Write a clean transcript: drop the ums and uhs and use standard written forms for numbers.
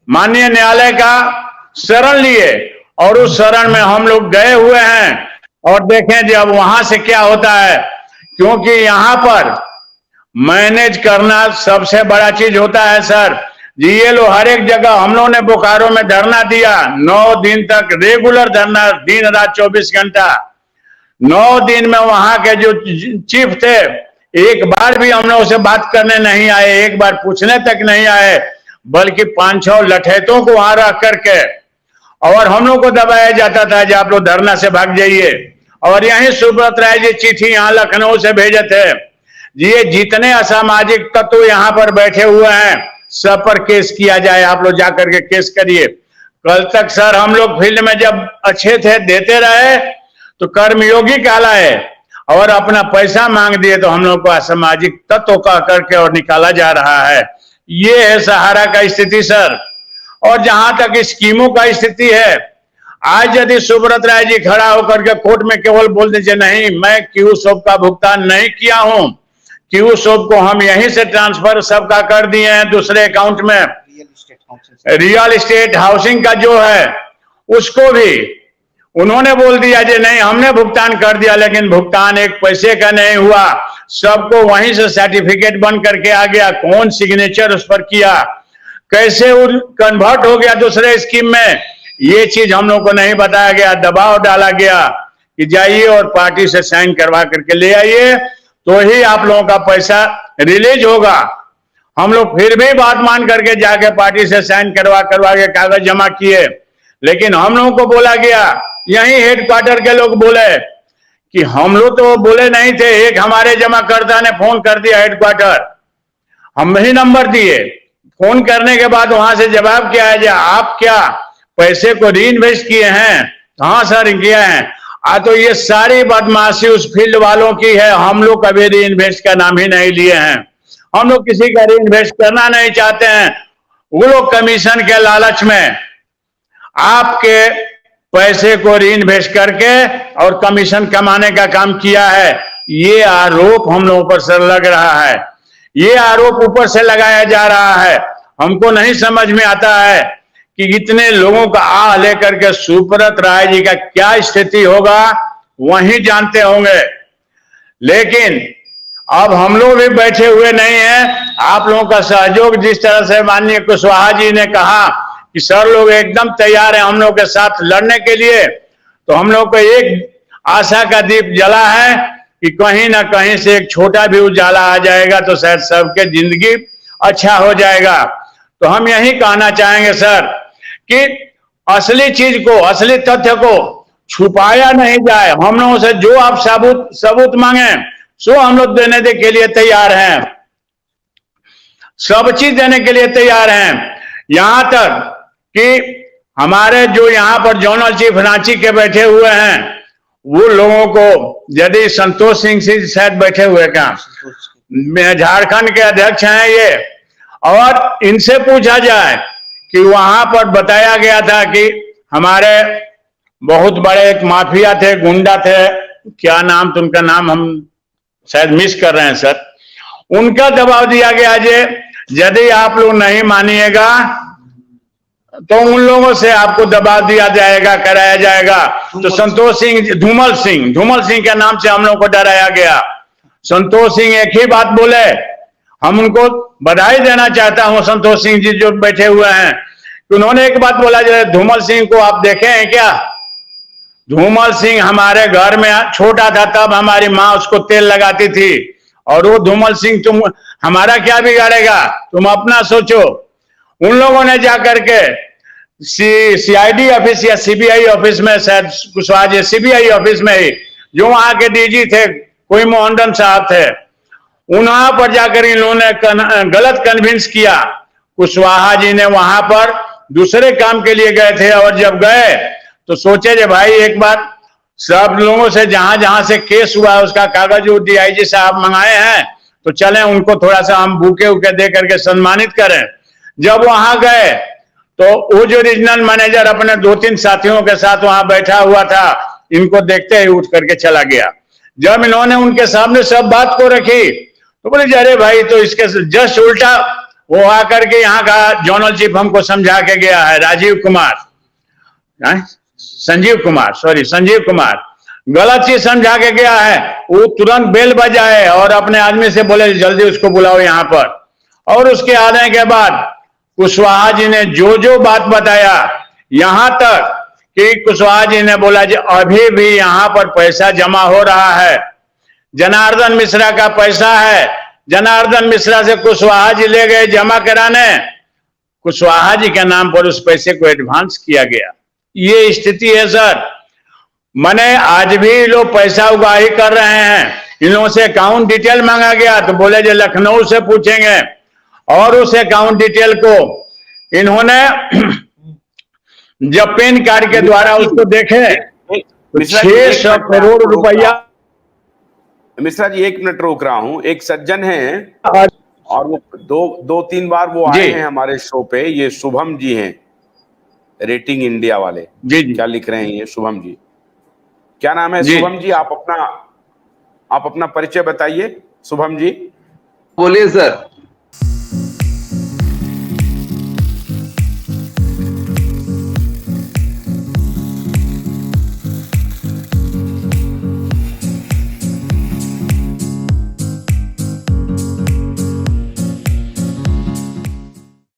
माननीय न्यायालय का शरण लिए और उस शरण में हम लोग गए हुए हैं और देखें जी अब वहां से क्या होता है, क्योंकि यहाँ पर मैनेज करना सबसे बड़ा चीज होता है सर जी। ये लोग हर एक जगह, हम लोगों ने बोकारो में धरना दिया 9 दिन तक, रेगुलर धरना, दिन रात 24 घंटा। 9 दिन में वहां के जो चीफ थे एक बार भी हम लोगों से बात करने नहीं आए, एक बार पूछने तक नहीं आए, बल्कि 5-6 लठैतों को वहां रख करके और हम लोग को दबाया जाता था कि आप लोग धरना से भाग जाइए। और यही सुब्रत राय जी चिट्ठी यहाँ लखनऊ से भेजे थे जी, ये जितने असामाजिक तत्व यहाँ पर बैठे हुए हैं सब पर केस किया जाए, आप लोग जाकर के केस करिए। कल तक सर हम लोग फील्ड में जब अच्छे थे देते रहे तो कर्मयोगी कहलाए और अपना पैसा मांग दिए तो हम लोग को असामाजिक तत्व कह करके और निकाला जा रहा है। ये है सहारा का स्थिति सर। और जहां तक स्कीमों का स्थिति है, आज यदि सुब्रत राय जी खड़ा होकर के कोर्ट में केवल बोल दीजिए नहीं मैं क्यूसोप का भुगतान नहीं किया हूं, क्यूसोप को हम यहीं से ट्रांसफर सबका कर दिए हैं दूसरे अकाउंट में, रियल एस्टेट हाउसिंग का जो है उसको भी उन्होंने बोल दिया जी नहीं हमने भुगतान कर दिया, लेकिन भुगतान एक पैसे का नहीं हुआ, सबको वहीं से सर्टिफिकेट बन करके आ गया, कौन सिग्नेचर उस पर किया, कैसे वो कन्वर्ट हो गया दूसरे स्कीम में, ये चीज हम लोग को नहीं बताया गया। दबाव डाला गया कि जाइए और पार्टी से साइन करवा करके ले आइए तो ही आप लोगों का पैसा रिलीज होगा। हम लोग फिर भी बात मान करके जाके पार्टी से साइन करवा के कागज जमा किए, लेकिन हम लोगों को बोला गया, यही हेडक्वार्टर के लोग बोले कि हम लोग तो बोले नहीं थे, एक हमारे जमा करता ने फोन कर दिया हेडक्वार्टर, हम ही नंबर दिए, फोन करने के बाद वहां से जवाब क्या है, आप क्या पैसे को री इन्वेस्ट किए हैं? हाँ सर किया है। तो ये सारी बदमाशी उस फील्ड वालों की है, हम लोग कभी री इन्वेस्ट का नाम ही नहीं लिए हैं, हम लोग किसी का री इन्वेस्ट करना नहीं चाहते हैं। वो लोग कमीशन के लालच में आपके पैसे को री इन्वेस्ट करके और कमीशन कमाने का काम किया है, ये आरोप हम लोगों पर सर लग रहा है, ये आरोप ऊपर से लगाया जा रहा है। हमको नहीं समझ में आता है कि इतने लोगों का आह लेकर के सुब्रत राय जी का क्या स्थिति होगा वही जानते होंगे, लेकिन अब हम लोग भी बैठे हुए नहीं हैं। आप लोगों का सहयोग जिस तरह से माननीय कुशवाहा जी ने कहा कि सर लोग एकदम तैयार हैं हम लोग के साथ लड़ने के लिए, तो हम लोग को एक आशा का दीप जला है कि कहीं ना कहीं से एक छोटा भी उजाला आ जाएगा तो शायद सबके जिंदगी अच्छा हो जाएगा। तो हम यही कहना चाहेंगे सर कि असली चीज को, असली तथ्य को छुपाया नहीं जाए। हम लोगों से जो आप सबूत मांगे सो हम लोग देने के लिए तैयार हैं, सब चीज देने के लिए तैयार हैं। यहां तक कि हमारे जो यहां पर जोनल चीफ रांची के बैठे हुए हैं वो लोगों को, यदि संतोष सिंह जी शायद बैठे हुए क्या, झारखंड के अध्यक्ष हैं ये, और इनसे पूछा जाए कि वहां पर बताया गया था कि हमारे बहुत बड़े एक माफिया थे, गुंडा थे, क्या नाम तो उनका नाम हम शायद मिस कर रहे हैं सर, उनका दबाव दिया गया यदि आप लोग नहीं मानिएगा तो उन लोगों से आपको दबाव दिया जाएगा, कराया जाएगा। तो संतोष सिंह, धूमल सिंह के नाम से हम लोग को डराया गया। संतोष सिंह एक ही बात बोले, हम उनको बधाई देना चाहता हूं संतोष सिंह जी जो बैठे हुए हैं, उन्होंने एक बात बोला, धूमल सिंह को आप देखे हैं क्या? धूमल सिंह हमारे घर में छोटा था तब हमारी माँ उसको तेल लगाती थी, और वो धूमल सिंह तुम हमारा क्या बिगाड़ेगा, तुम अपना सोचो। उन लोगों ने जाकर के सीआईडी ऑफिस या सीबीआई ऑफिस में, शायद कुशवाहा सीबीआई ऑफिस में ही, जो वहां के डीजी थे कोई मोहन साहब थे, वहां पर जाकर इन लोगों ने गलत कन्विंस किया। कुशवाहा जी ने वहां पर दूसरे काम के लिए गए थे, और जब गए तो सोचे भाई एक बार सब लोगों से जहां जहां से केस हुआ है उसका कागज वो डीआईजी साहब मंगाए हैं, तो चलें उनको थोड़ा सा हम बुके उके दे करके सम्मानित करें। जब वहां गए तो वो जो रीजनल मैनेजर अपने 2-3 साथियों के साथ वहां बैठा हुआ था, इनको देखते ही उठ करके चला गया। जब इन्होंने उनके सामने सब बात को रखी तो बोले अरे भाई, तो इसके जस्ट उल्टा वो आकर के यहाँ का जोनल चीफ हमको समझा के गया है, राजीव कुमार, संजीव कुमार गलत चीज समझा के गया है। वो तुरंत बेल बजाए और अपने आदमी से बोले जल्दी उसको बुलाओ यहाँ पर। और उसके आने के बाद कुशवाहा जी ने जो जो बात बताया, यहां तक कि कुशवाहा जी ने बोला जी अभी भी यहाँ पर पैसा जमा हो रहा है, जनार्दन मिश्रा का पैसा है, जनार्दन मिश्रा से कुशवाहा जी ले गए जमा कराने, कुशवाहा जी के नाम पर उस पैसे को एडवांस किया गया। ये स्थिति है सर। मैंने आज भी लोग पैसा उगाही कर रहे हैं, इन लोगों से अकाउंट डिटेल मांगा गया तो बोले जो लखनऊ से पूछेंगे, और उस अकाउंट डिटेल को इन्होंने जब पेन कार्ड के द्वारा उसको देखे तो 600 करोड़ रुपया। मिश्रा जी 1 मिनट रोक रहा हूं। एक सज्जन हैं और वो दो तीन बार वो आए हैं हमारे शो पे, ये शुभम जी हैं, रेटिंग इंडिया वाले। जी क्या लिख रहे हैं ये शुभम जी? क्या नाम है शुभम जी? आप अपना परिचय बताइए शुभम जी। बोलिए सर।